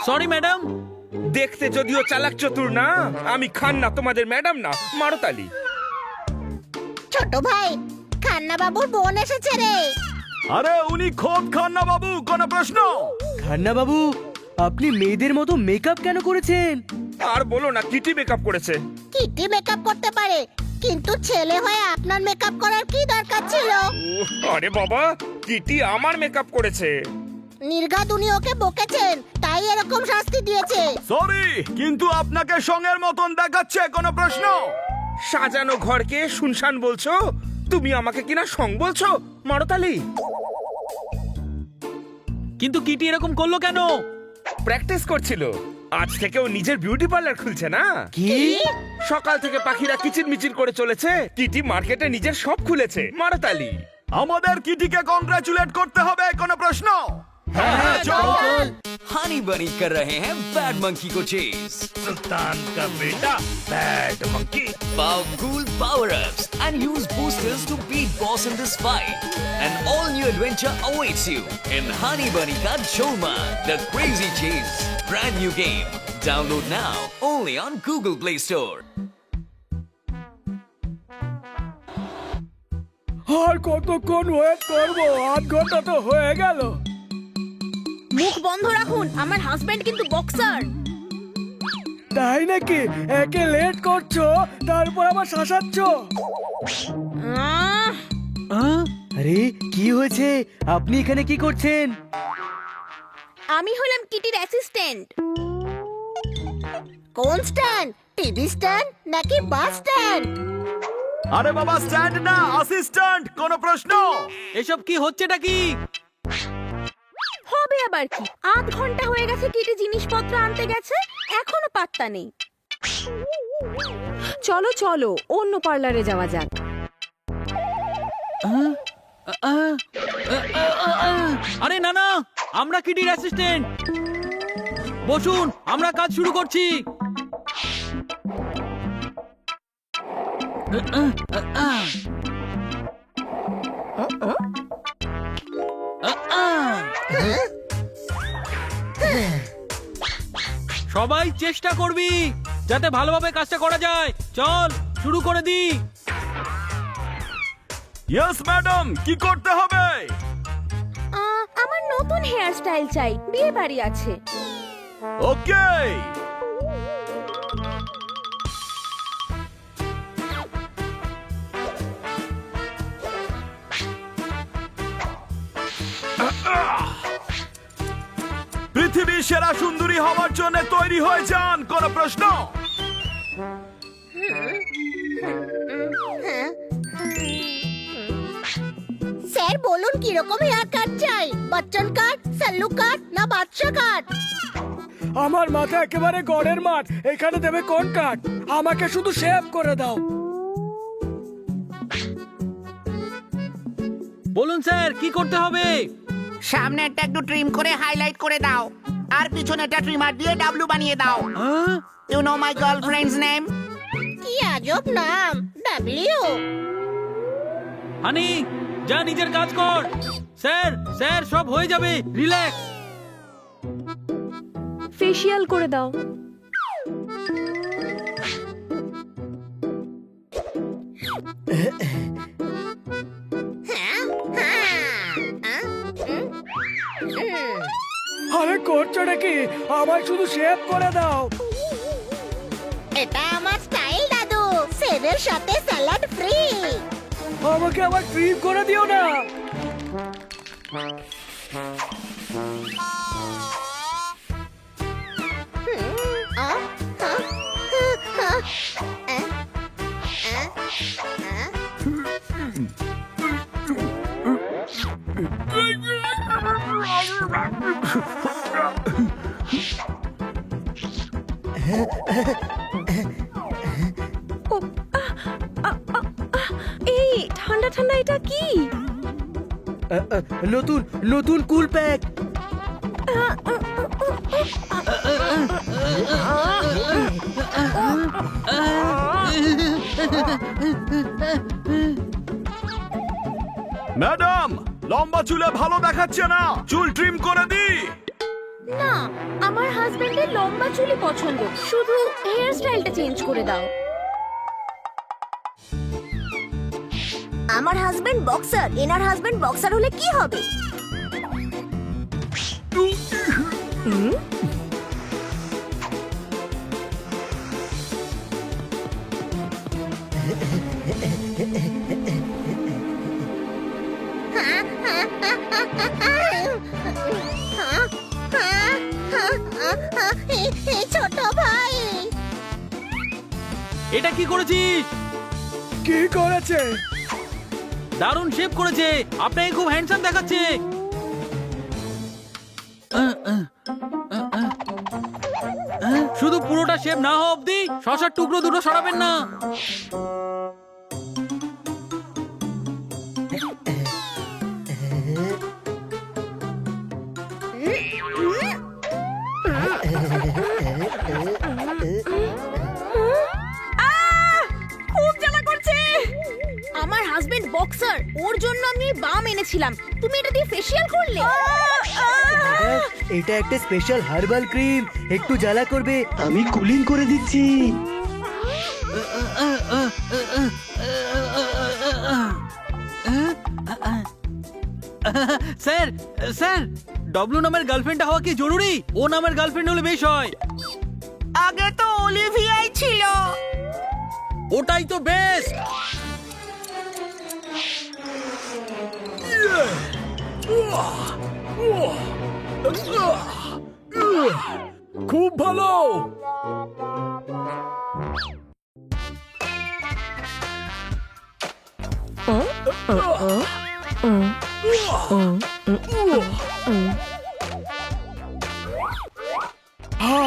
Sorry madam. দেখতে যদিও চালাক চতুর না, আমি খান্না, তোমাদের ম্যাডাম না, মারো তালি। ছোট ভাই, খান্না বাবুর বোন এসেছে রে। আরে উনি খোদ খান্না বাবু, কোনো প্রশ্ন? খান্না বাবু, আপনি মেয়েদের মতো মেকআপ কেন করেছেন? আর বলো না, কিটি মেকআপ করেছে। কিটি মেকআপ করতে পারে, কিন্তু ছেলে হয়ে আপনার মেকআপ করার কি দরকার ছিল? আরে বাবা, কিটি আমার মেকআপ করেছে। নির্ঘাত উনি ওকে বকেছেন, তাই এরকম শাস্তি দিয়েছে। সরি, কিন্তু আপনাকে সঙ্গের মতন দেখাচ্ছে, কোনো প্রশ্ন? সাজানো ঘরকে শুনশান বলছো? তুমি আমাকে কিনা সং বলছো? মারো তালি। কিন্তু কিটি এরকম করলো কেন? প্র্যাকটিস করছিল। আজ থেকে ও নিজের বিউটি পার্লার খুলছে না। কি? সকাল থেকে পাখিরা কিচির মিচির করে চলেছে, কিটি মার্কেটে নিজের সব খুলেছে। মারো তালি। আমাদের কিটিকে কংগ্রাচুলেট করতে হবে, কোনো প্রশ্ন? হ্যাঁ, চল। हनी बनी कर रहे हैं बैड मंकी को चेज। सुल्तान का बेटा bad monkey. Powerful power-ups and use boosters to beat boss in this fight. An all-new adventure awaits you in Honey Bunny Ka Choma, The Crazy Chase. Brand new game. Download now only on Google Play Store. আর কতক্ষণ wait করবো? 8 ঘন্টা তো হয়ে গেল। মুখ বন্ধ রাখুন, আমার হাজবেন্ড কিন্তু বক্সার। তাই নাকি? একে লেট করছো, তারপর আবার শাসাচ্ছ। আরে কি হয়েছে? আপনি এখানে কি করছেন? আমি হলাম কিটির অ্যাসিস্ট্যান্ট। কোন স্ট্যান্ড? টিভি স্ট্যান্ড নাকি বাস স্ট্যান্ড? আরে বাবা, স্ট্যান্ড না, অ্যাসিস্ট্যান্ট, কোনো প্রশ্ন? এসব কি হচ্ছেটা কি? হবে আবার কি? 8 ঘন্টা হয়ে গেছে কিটি জিনিসপত্র আনতে গেছে, এখনো পাত্তা নেই। চলো চলো, অন্য পার্লারে যাওয়া যাক। আরে না না, আমরা কিটির অ্যাসিস্ট্যান্ট। বসুন, আমরা কাজ শুরু করছি। সবাই চেষ্টা করবি যাতে ভালোভাবে কাজটা করা যায়। চল শুরু করে দি। ইয়েস ম্যাডাম, কি করতে হবে? আমার নতুন হেয়ার স্টাইল চাই, বিয়ে বাড়ি আছে। ওকে। পৃথিবীর সেরা সুন্দরী হওয়ার জন্য তৈরি হয়ে যান, কোনো প্রশ্ন? স্যার বলুন কিরকম হেয়ার কাট চাই? বচ্চন কাট, সাল্লু কাট না বাদশা কাট? আমার মাথা একেবারে গড়ের মাঠ, এখানে দেবে কোন কাট? আমাকে শুধু শেভ করে দাও। বলুন স্যার, কি করতে হবে? সামনেরটা একটু ট্রিম করে হাইলাইট করে দাও, আর পিছনেটা ট্রিমার দিয়ে ডাব্লু বানিয়ে দাও। You know my girlfriend's name? কি আজব নাম, ডাব্লিউ। হানি, যা নিজের কাজ কর। স্যার স্যার, সব হয়ে যাবে, রিল্যাক্স। ফেসিয়াল করে দাও। আরে করছোটা কি? আমায় শুধু শেভ করে দাও। এটা আমার স্টাইল দাদু, সেভের সাথে স্যালাড ফ্রি। আমাকে আবার ট্রিম করে দিও না। এই ঠান্ডা ঠান্ডা, এটা কি? নতুন নতুন কুল প্যাক। ম্যাডাম, লম্বা চুলে ভালো দেখাচ্ছে না, চুল ট্রিম করে দি। না, আমার হাজবেন্ডের লম্বা চুলই পছন্দ, শুধু হেয়ার স্টাইলটা চেঞ্জ করে দাও। আমার হাজবেন্ড বক্সার, এনার হাজবেন্ড বক্সার হলে কি হবে? ছোট ভাই, এটা কি করেছিস? কি করেছে? দারুণ শেপ করেছে, আপনাকে খুব হ্যান্ডসাম দেখাচ্ছে। শুধু পুরোটা শেপ না হওয়া অব্দি শশার টুকরো দুটো সরাবেন না। খুব জ্বালা করছে। আমার হাজবেন্ড বক্সার, ওর জন্য আমি বাম এনেছিলাম, তুমি এটা দিয়ে ফেসিয়াল করলে। এটা একটা স্পেশাল হার্বাল ক্রিম, একটু জ্বালা করবে, আমি কুলিং করে দিচ্ছি। স্যার স্যার, ডব্লু নামের গার্লফ্রেন্ডটা হওয়া কি জরুরি? ও নামের গার্লফ্রেন্ড হলে বেশ হয়। আগে তো অলিভিয়াই ছিল। ওটাই তো বেস্ট। খুব ভালো।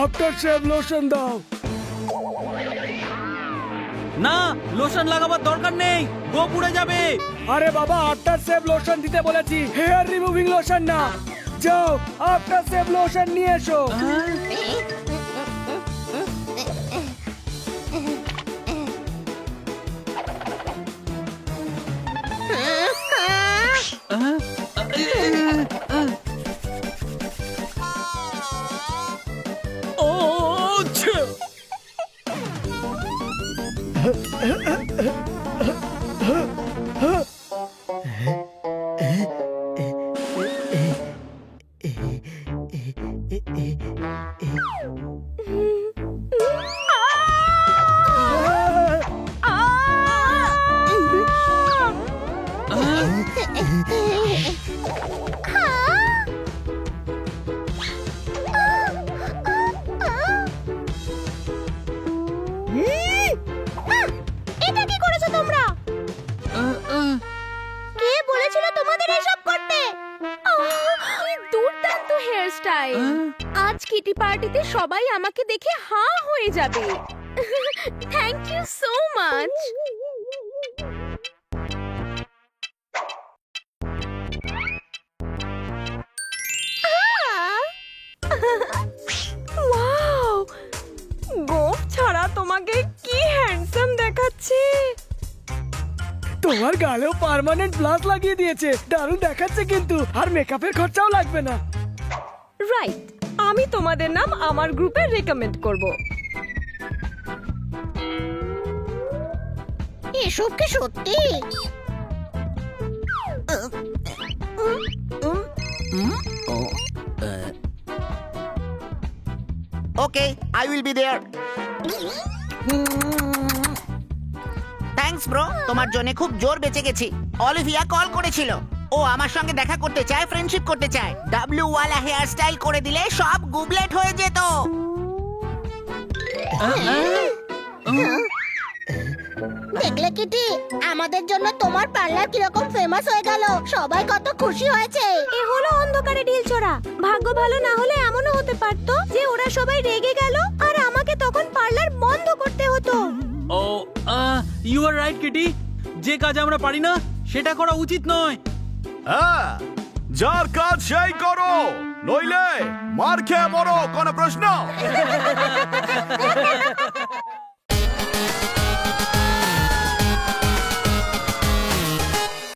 আফটার শেভ লোশন দাও। না, লোশন লাগাবার দরকার নেই, গো পুড়ে যাবে। আরে বাবা, আফটার শেভ লোশন দিতে বলেছি, হেয়ার রিমুভিং লোশন না। যাও আফটার শেভ লোশন নিয়ে এসো। এটা কি করেছো তোমরা? কে বলেছিল তোমাদের এসব করতে? কি দুর্দান্ত হেয়ার স্টাইল! আজ কিটি পার্টিতে সবাই আমাকে দেখে হাঁ হয়ে যাবে। Thank you so much. Wow, গোফ ছাড়া তোমাকে কি হ্যান্ডসাম দেখাচ্ছে। তোমার গালেও পার্মানেন্ট ব্লাশ লাগিয়ে দিয়েছে, দারুণ দেখাচ্ছে কিন্তু, আর মেকআপের খরচাও লাগবে না। রাইট, আমি তোমাদের নাম আমার গ্রুপে রেকমেন্ড করব। এসব কি সত্যি? Okay, I will be there. Thanks bro, তোমার জন্য খুব জোর বেঁচে গেছি। অলিভিয়া কল করেছিল, ও আমার সঙ্গে দেখা করতে চায়, ফ্রেন্ডশিপ করতে চায়। ডাব্লিউ ওয়ালা হেয়ার স্টাইল করে দিলে সব গুবলেট হয়ে যেত। দেখলে কিটি, আমাদের জন্য তোমার পার্লার কিরকম ফেমাস হয়ে গেল, সবাই কত খুশি হয়েছে। এ হলো অন্ধকারে ঢিল ছোড়া। ভাগ্য ভালো না হলে এমনও হতে পারতো যে ওরা সবাই রেগে গেল আর আমাকে তখন পার্লার বন্ধ করতে হতো। ও, ইউ আর রাইট কিটি, যে কাজ আমরা পারি না সেটা করা উচিত নয়। হ্যাঁ, যার কাজ সেই করো, নইলে মার খেয়ে মরো। কোনো প্রশ্ন?